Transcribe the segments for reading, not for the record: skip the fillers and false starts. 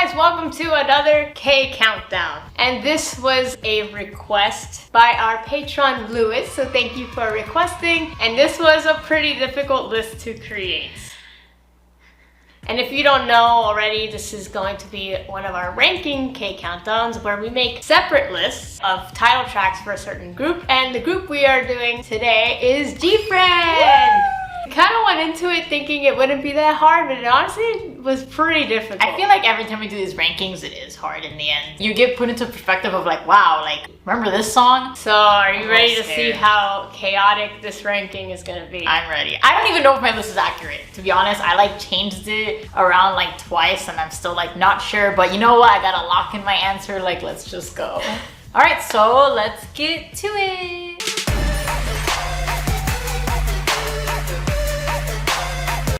guys, welcome to another K Countdown. And this was a request by our patron Luis, so thank you for requesting. And this was a pretty difficult list to create. And if you don't know already, this is going to be one of our ranking K Countdowns where we make separate lists of title tracks for a certain group. And the group we are doing today is GFRIEND! I kind of went into it thinking it wouldn't be that hard, but it honestly was pretty difficult. I feel like every time we do these rankings, it is hard in the end. You get put into perspective of like, wow, like, remember this song? So are you ready to see how chaotic this ranking is gonna be? I'm ready. I don't even know if my list is accurate. To be honest, I like changed it around like twice and I'm still like not sure, but you know what? I gotta lock in my answer, like let's just go. All right, so let's get to it.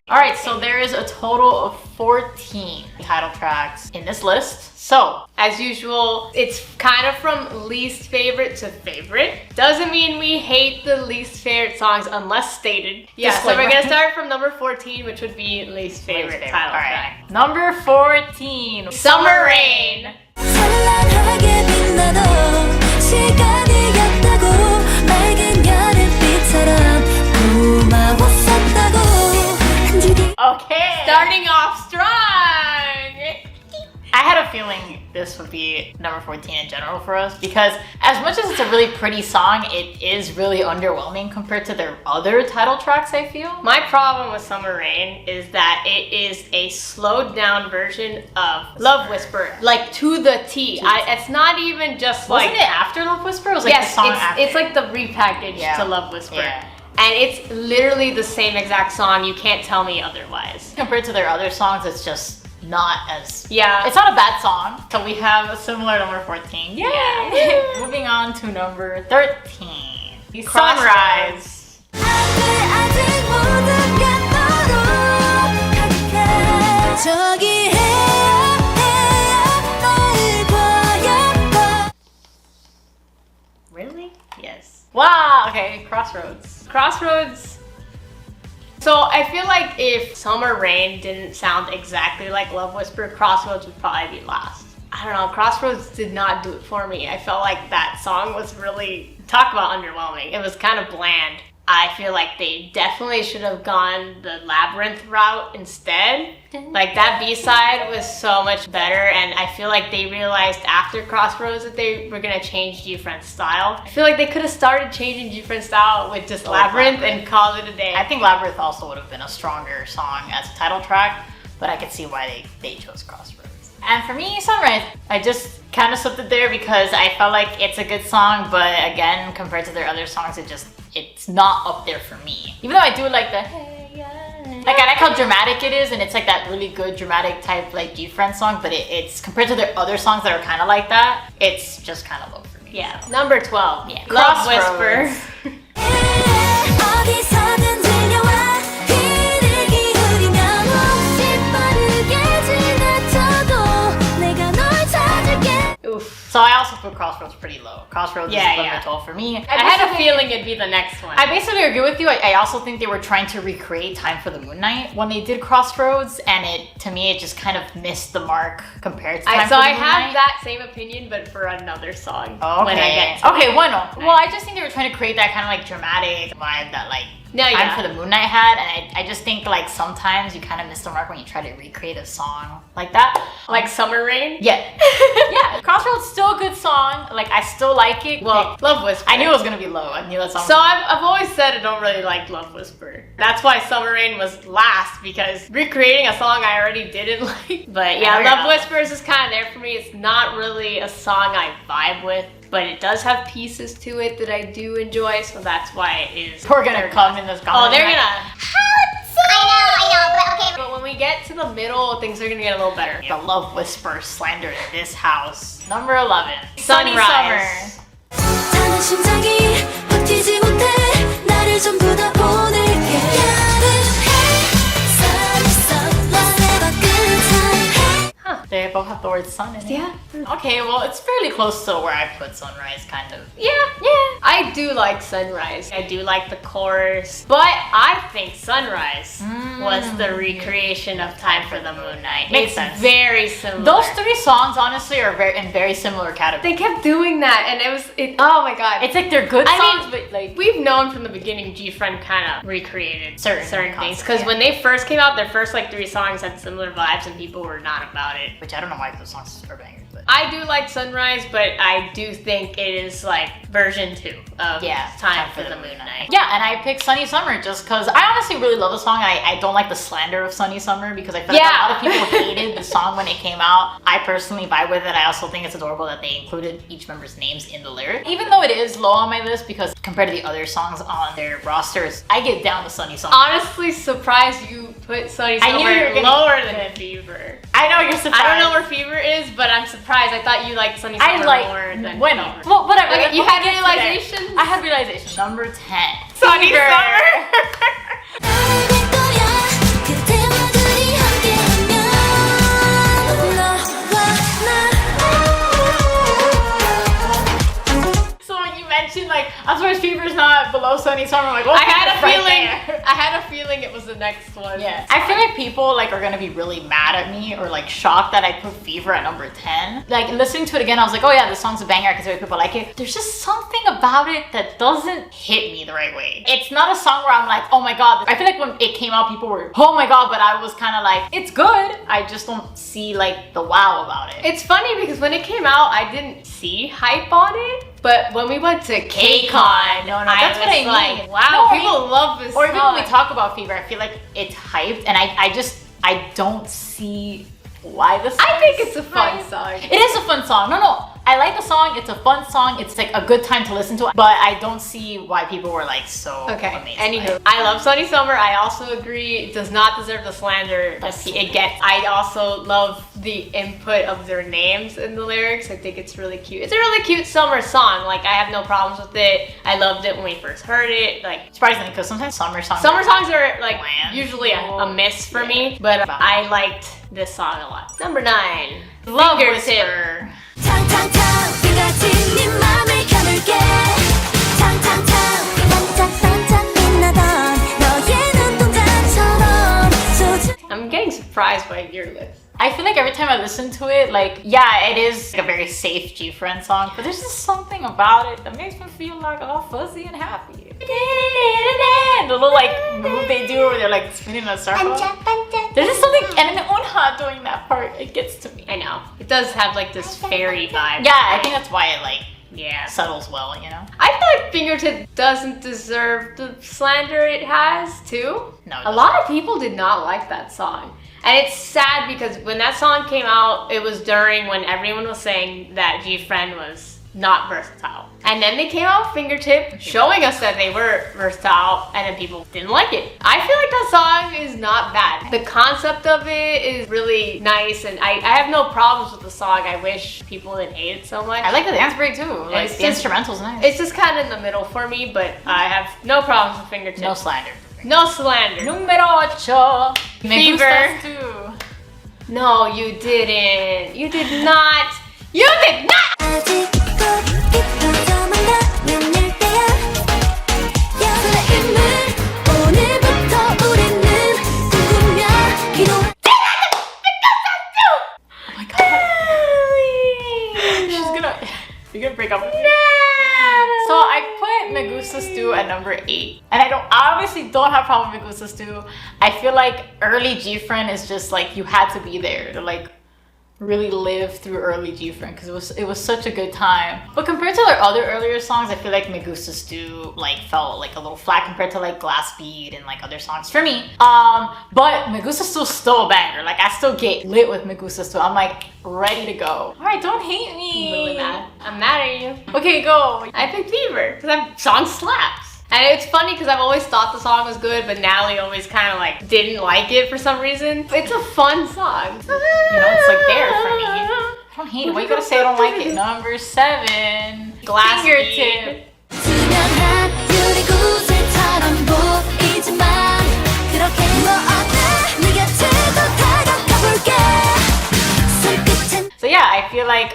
Alright, so there is a total of 14 title tracks in this list. So, as usual, it's kind of from least favorite to favorite. Doesn't mean we hate the least favorite songs unless stated. Yeah, so we're gonna start from number 14, which would be least favorite title track. Number 14, Summer Rain. Okay. Starting off strong. I had a feeling this would be number 14 in general for us because as much as it's a really pretty song, it is really underwhelming compared to their other title tracks, I feel. My problem with Summer Rain is that it is a slowed down version of Love Whisper, like to the T. It's not even just like... Wasn't it after Love Whisper? It was like the song after. It's like the repackaged to Love Whisper. Yeah. And it's literally the same exact song. You can't tell me otherwise. Compared to their other songs, it's just not as... Yeah. It's not a bad song. So we have a similar number 14. Yeah. Moving on to number 13. Sunrise. Really? Yes. Wow. Okay, Crossroads. Crossroads. So I feel like if Summer Rain didn't sound exactly like Love Whisper, Crossroads would probably be last. I don't know, Crossroads did not do it for me. I felt like that song was really, talk about underwhelming. It was kind of bland. I feel like they definitely should have gone the Labyrinth route instead. Like that B-side was so much better, and I feel like they realized after Crossroads that they were gonna change GFRIEND's style. I feel like they could have started changing GFRIEND's style with just Labyrinth and call it a day. I think Labyrinth also would have been a stronger song as a title track, but I could see why they chose Crossroads. And for me, Sunrise, I just kind of slipped it there because I felt like it's a good song, but again, compared to their other songs, it's not up there for me. Even though I do like the hey, yeah. Like I like how dramatic it is, and it's like that really good dramatic type like GFRIEND song, but it's compared to their other songs that are kind of like that, it's just kind of low for me. Yeah. So. Number 12. Yeah. Love Whisper. So I also put Crossroads pretty low. Crossroads is number 12 for me. I had a feeling it'd be the next one. I basically agree with you. I also think they were trying to recreate Time for the Moon Night when they did Crossroads, and to me it just kind of missed the mark compared to Time for the Moon Night. So I have that same opinion, but for another song. Okay. When I get to Well, I just think they were trying to create that kind of like dramatic vibe that like Time for the Moon Night had, and I just think like sometimes you kind of miss the mark when you try to recreate a song like that. Like Summer Rain? Yeah. Yeah. Crossroads still a good song. Like I still like it. Well, Love Whisper. I knew it was gonna be low. I knew that song. So I've always said I don't really like Love Whisper. That's why Summer Rain was last, because recreating a song I already didn't like. But yeah, Love Whisper is just kind of there for me. It's not really a song I vibe with, but it does have pieces to it that I do enjoy, so that's why it is. We're gonna come in this comment. Oh, they're gonna. I know, but okay. But when we get to the middle, things are gonna get a little better. The Love Whisper slander in this house. Number 11. Sunrise. Huh. They both have the word sun in it. Yeah. Okay, well, it's fairly close to where I put Sunrise, kind of. Yeah. I do like Sunrise. I do like the chorus. But I think Sunrise was the recreation of Time for the Moon Night. Makes It's sense. very similar. Those three songs, honestly, are in very similar categories. They kept doing that, and oh my god. It's like they're good songs, but like... We've known from the beginning GFRIEND kind of recreated certain things. concepts, Because yeah. when they first came out, their first like 3 songs had similar vibes and people were not about it. Which I don't know why those songs are bangers, but... I do like Sunrise, but I do think it is like version 2 of Time for the Moon Night. Yeah, and I picked Sunny Summer just because I honestly really love the song. I don't like the slander of Sunny Summer because I feel like a lot of people hated the song when it came out. I personally vibe with it. I also think it's adorable that they included each member's names in the lyric. Even though it is low on my list because compared to the other songs on their rosters, I get down to Sunny Summer. Honestly surprised you put Sunny I knew you were Summer gonna lower than Fever. I know you're surprised. I don't know where Fever is, but I'm surprised. I thought you liked Sunny Summer more than Fever. Well, whatever. Okay, you had realization? I had realization. Number 10. Sunny Fever. Summer. So when you mentioned like, I'm surprised Fever's not below Sunny Summer, I'm like, well, I had a Fever's feeling. right there. I had a feeling it was the next one. Yeah, I feel like people like are gonna be really mad at me or like shocked that I put Fever at number 10. Like listening to it again, I was like, oh yeah, this song's a banger. I can see why people like it. There's just something about it that doesn't hit me the right way. It's not a song where I'm like, oh my god. I feel like when it came out, people were, oh my god, but I was kind of like, it's good. I just don't see like the wow about it. It's funny because when it came out, I didn't see hype on it. But when we went to KCON, No, that's what I mean. Like, wow, people love this Or song. even when we talk about Fever, I feel like it's hyped, and I don't see why this. I think it's a fun song. It is a fun song. No, I like the song. It's a fun song. It's like a good time to listen to. But I don't see why people were like so amazed. Anywho, I love Sunny Summer. I also agree it does not deserve the slander that it gets. I also love the input of their names in the lyrics. I think it's really cute. It's a really cute summer song. Like I have no problems with it. I loved it when we first heard it. Like surprisingly, because sometimes summer songs are like bland. usually a miss for me. But I liked this song a lot. Number 9, Love Whisper. I'm getting surprised by your list. I feel like every time I listen to it, like, yeah, it is a very safe GFRIEND song, but there's just something about it that makes me feel like all fuzzy and happy. The little like move they do where they're like spinning in a circle. There's just something, and then Unha doing that part, it gets to me. I know. It does have like this fairy vibe. Yeah, I think that's why it like Yeah. settles well, you know? I feel like Fingertip doesn't deserve the slander it has, too. No, it a lot of people did not like that song. And it's sad because when that song came out, it was during when everyone was saying that GFRIEND was not versatile. And then they came out with Fingertip, showing us that they were versatile, and then people didn't like it. I feel like that song is not bad. The concept of it is really nice, and I have no problems with the song. I wish people didn't hate it so much. I like the dance break too. Like It's the just- instrumental's nice. It's just kind of in the middle for me, but I have no problems with Fingertip. No slander. No slander. Numero 8. Me Fever. gustas too. No, you didn't. You did not. You did not! Oh my god. You're gonna break up with me. So I put Me Gusta Stew at number 8. And I obviously don't have a problem with Me Gusta Stew. I feel like early GFRIEND is just like you had to be there to like really live through early GFRIEND because it was such a good time. But compared to their other earlier songs, I feel like Me Gusta Stew like felt like a little flat compared to like Glass Bead and like other songs for me. But Me Gusta Stew is still a banger. Like I still get lit with Me Gusta Stew. I'm like ready to go. All right, don't hate me. I'm really mad. I'm mad at you. Okay, go. I picked Fever because that song slaps. And it's funny because I've always thought the song was good, but Natalie always kind of like didn't like it for some reason. It's a fun song. You know, it's like there for me. I don't hate it. Why you gotta say I don't like it? Number 7. Glass Fingertip. I feel like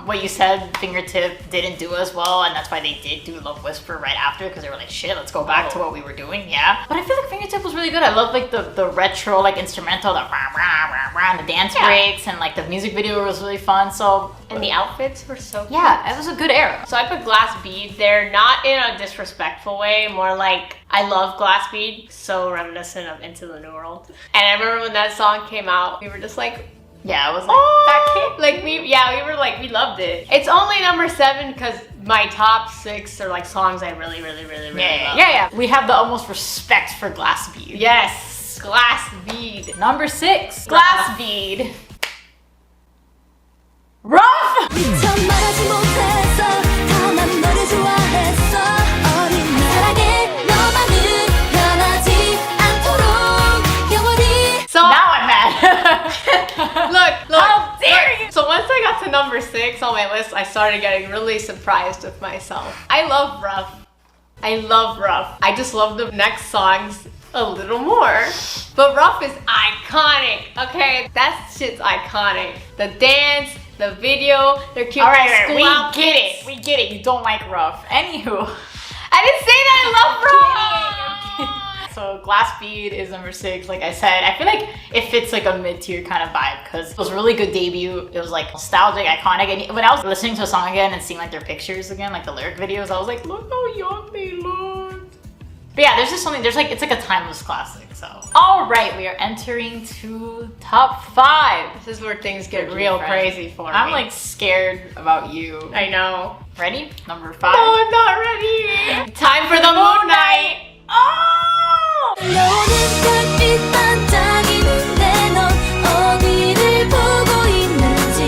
what you said, Fingertip didn't do as well, and that's why they did do Love Whisper right after, because they were like, shit, let's go back to what we were doing, yeah. But I feel like Fingertip was really good. I love like the retro like instrumental, the rah, rah, rah, rah, and the dance breaks, and like the music video was really fun. So And the outfits were so cute. yeah, it was a good era. So I put Glass Bead there, not in a disrespectful way, more like I love Glass Bead, so reminiscent of Into the New World. And I remember when that song came out, we were just like, Yeah, it was like, oh, like we were like, we loved it. It's only number 7 because my top 6 are like songs I really love. yeah. We have the utmost respect for Glass Bead. Yes, Glass Bead. Number 6, Glass Bead. Rough! 미처 말하지 못했어 다만 너를 좋아했어 어린 사랑에 너만은 변하지 않도록 영원히 So Now I'm mad. look. How dare you! So once I got to number 6 on my list, I started getting really surprised with myself. I love Rough. I just love the next songs a little more. But Rough is iconic, okay? That shit's iconic. The dance, the video, they're cute. All right, school we outfits. get it. You don't like Rough. Anywho. I didn't say that I love Rough. So Glass Bead is number 6. Like I said, I feel like it fits like a mid-tier kind of vibe because it was a really good debut. It was like nostalgic, iconic. And when I was listening to a song again and seeing like their pictures again, like the lyric videos, I was like, look how young they look. But yeah, there's just something, it's like a timeless classic, so. All right, we are entering to top 5. This is where things get real crazy for me. I'm like scared about you. I know. Ready? Number 5. Oh, I'm not ready. Time for the Moon Night. Oh! 너는 별빛 반짝이는데 넌 어디를 보고 있는지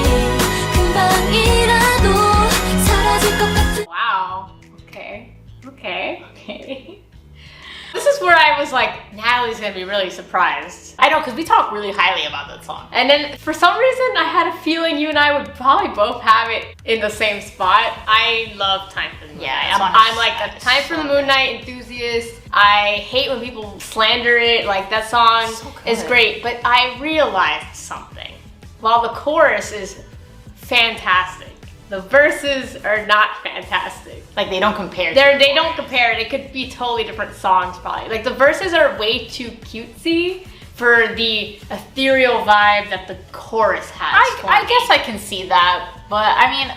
금방이라도 사라질 것 같은 Wow. Okay. This is where I was like, Natalie's gonna be really surprised. I know, because we talk really highly about that song. And then for some reason, I had a feeling you and I would probably both have it in the same spot. I love Time for the Moon Night. I'm like a Time for the Moon Night enthusiast. I hate when people slander it. Like that song is great, but I realized something. While the chorus is fantastic, the verses are not fantastic. Like they don't compare. They don't compare. They could be totally different songs probably. Like the verses are way too cutesy for the ethereal vibe that the chorus has. I guess I can see that, but I mean,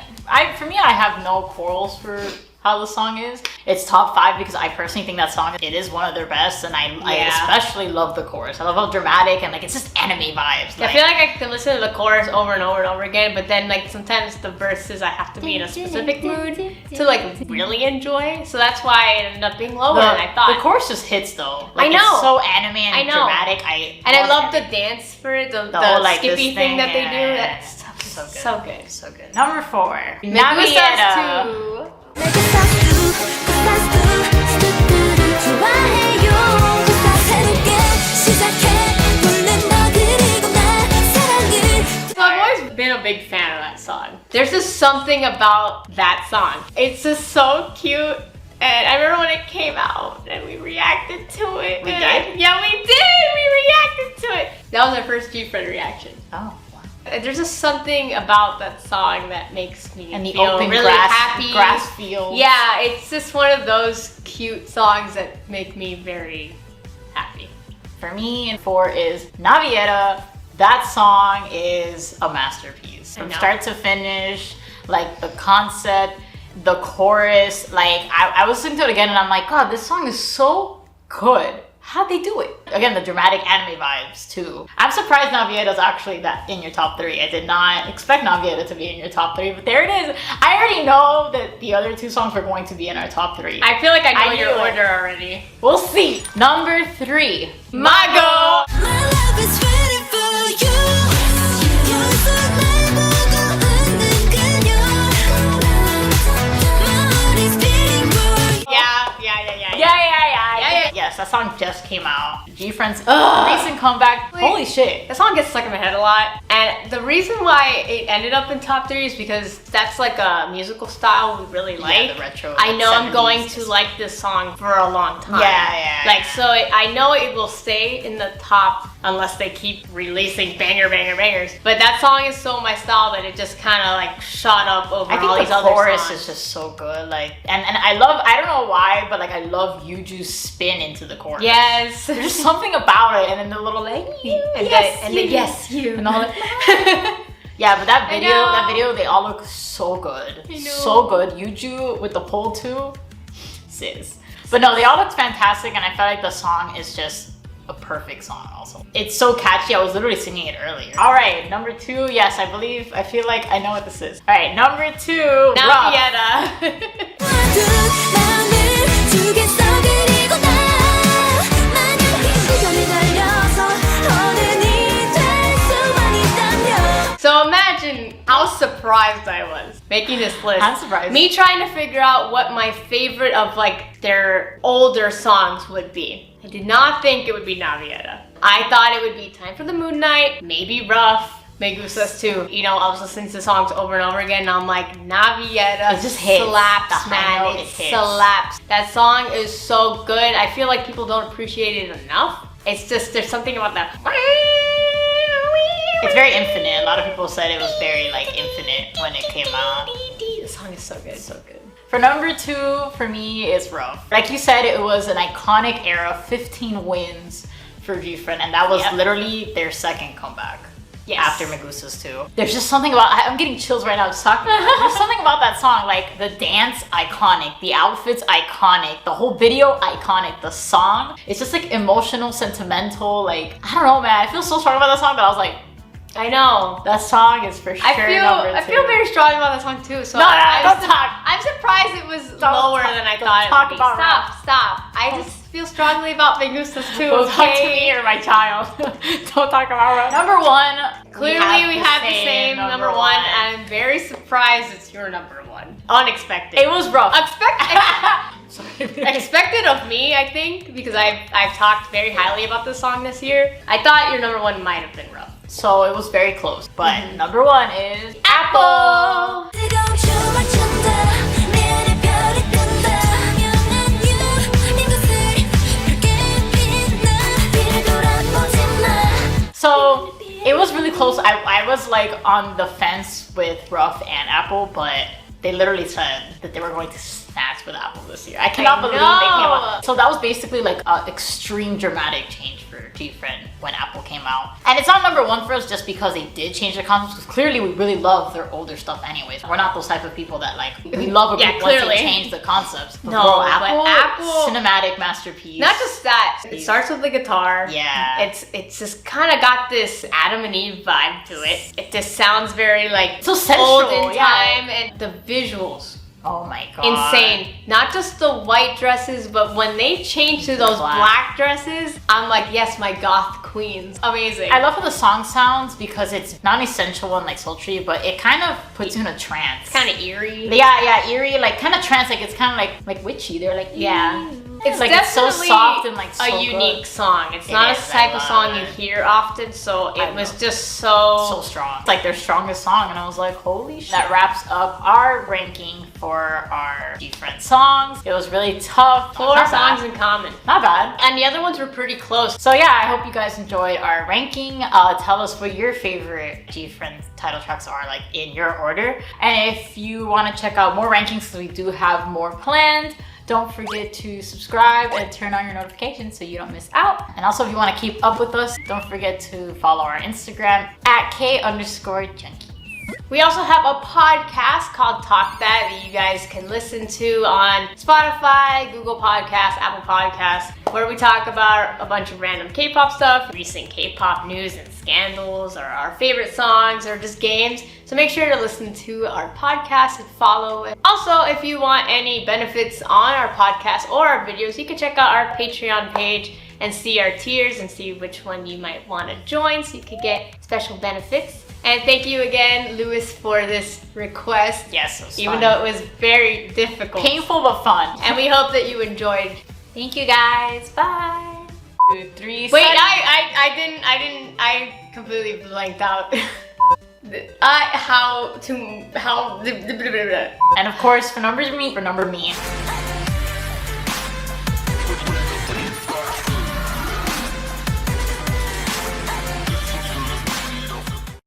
for me, I have no quarrels for how the song is. It's top 5 because I personally think that song, it is one of their best, and I especially love the chorus. I love how dramatic and like it's just anime vibes. I feel like I can listen to the chorus over and over and over again, but then like sometimes the verses I have to be in a specific mood to like really enjoy. So that's why it ended up being lower than I thought. The chorus just hits though. I Like, know. It's so anime and dramatic. I love the dance for it, the like skippy thing that they do. yeah. That's so good. Number 4. Navieta 2. 내게 스타스를 좋아해요 새롭게 시작해 볼래 너 그리고 나 사랑을 So I've always been a big fan of that song. There's just something about that song. It's just so cute. And I remember when it came out and we reacted to it. We did? Yeah, we did! We reacted to it. That was our first GFRIEND reaction. Oh. There's just something about that song that makes me And the feel open really happy. grass field. Yeah, it's just one of those cute songs that make me very happy. For me, 4 is Navieta. That song is a masterpiece. From start to finish, like the concept, the chorus, like I was listening to it again and I'm like, God, this song is so good. How'd they do it? Again, the dramatic anime vibes too. I'm surprised Navieta's actually in your top 3. I did not expect Navieta to be in your top 3, but there it is. I already know that the other 2 songs were going to be in our top 3. I feel like I know your knew it. order already. We'll see. Number 3, MAGO! My love is waiting for you 여기서 날 보고 웃는 그녀 My heart is beating for you Yeah. Yes, that song just came out. GFRIEND's recent comeback. Holy shit. That song gets stuck in my head a lot. And the reason why it ended up in top 3 is because that's like a musical style we really like. Yeah, the retro. I know I'm 70s. going to like this song for a long time. Yeah. Like, so I know it will stay in the top unless they keep releasing bangers. But that song is so my style that it just kind of like shot up over all these other songs. The chorus is just so good. Like, and I don't know why, but like I love Yuju's spin into the chorus. Yes. There's just something about it, and then the little like yes, you. And all that. Yeah, but that video, they all look so good. So good. Yuju with the pole too. Sis. But no, they all look fantastic, and I feel like the song is just a perfect song also. It's so catchy. I was literally singing it earlier. All right, number 2. Yes, I feel like I know what this is. All right, number 2. 𝑛avieta. So imagine how surprised I was making this list. I'm surprised. Me trying to figure out what my favorite of like their older songs would be. I did not think it would be 𝑛avieta. I thought it would be Time for the Moon Night, maybe Rough, 𝑚e Gustas too. You know, I was listening to songs over and over again and I'm like, 𝑛avieta it just hits. slaps, man. It slaps. That song is so good. I feel like people don't appreciate it enough. It's just, there's something about that. It's very infinite. A lot of people said it was very like infinite when it came out. The song is so good, so good. For number 2, for me, is Rough. Like you said, it was an iconic era, 15 wins for GFRIEND, and that was literally their second comeback. Yes. After 𝑚e Gustas too. There's just something about, I'm getting chills right now just talking about it. There's something about that song, like the dance, iconic, the outfits, iconic, the whole video, iconic, the song. It's just like emotional, sentimental, like, I don't know, man. I feel so strong about that song that I was like, I know. that song is for sure number 2. I feel very strong about that song too. So don't talk. I'm surprised it was lower than I thought it would be. Stop. I just feel strongly about 𝑚e Gustas too. Don't talk to me or my child. Don't talk about Rough. Number 1. Clearly we have the same number 1. I'm very surprised it's your number 1. Unexpected. It was Rough. Expected of me, I think, because I've talked very highly about this song this year. I thought your number 1 might have been Rough. So it was very close. But number 1 is Apple. So it was really close. I was like on the fence with Rough and Apple, but they literally said that they were going to snatch with Apple this year. I cannot believe they came out. So that was basically like an extreme dramatic change for GFRIEND when Apple came out. And it's not number 1 for us just because they did change their concepts, because clearly we really love their older stuff anyways. We're not those type of people that like, we love a group once they change the concepts. But No, bro, but Apple, cinematic masterpiece. not just that, it starts with the guitar. Yeah. It's just kind of got this Adam and Eve vibe to it. It just sounds very like so sensual, olden time, and the visuals. Oh my god. Insane. Not just the white dresses, but when they change to those black dresses, I'm like, yes, my goth queens. Amazing. I love how the song sounds because it's not only sensual and like sultry, but it kind of puts you in a trance. It's kind of eerie. Yeah, eerie, like kind of trance, like it's kind of like witchy. They're like, yeah. It's like it's so soft and like so a unique good. song. It's not a type of song you hear often, so it was just so strong. It's like their strongest song, and I was like, holy shit. That wraps up our ranking for our GFRIEND songs. It was really tough. 4 songs in common. Not bad. And the other ones were pretty close. So yeah, I hope you guys enjoyed our ranking. Tell us what your favorite GFRIEND title tracks are, like in your order. And if you want to check out more rankings, because we do have more planned, don't forget to subscribe and turn on your notifications so you don't miss out. And also, if you want to keep up with us, don't forget to follow our Instagram at @K_Junkie. We also have a podcast called Talk That you guys can listen to on Spotify, Google Podcasts, Apple Podcasts, where we talk about a bunch of random K-pop stuff, recent K-pop news and scandals, or our favorite songs, or just games. So make sure to listen to our podcast and follow it. Also, if you want any benefits on our podcast or our videos, you can check out our Patreon page and see our tiers and see which one you might want to join so you could get special benefits. And thank you again, Luis, for this request. Yes, it was even fun. though it was very difficult. Painful but fun. And we hope that you enjoyed. Thank you guys. Bye. 2, 3. Wait, I completely blanked out. How And of course, for number me.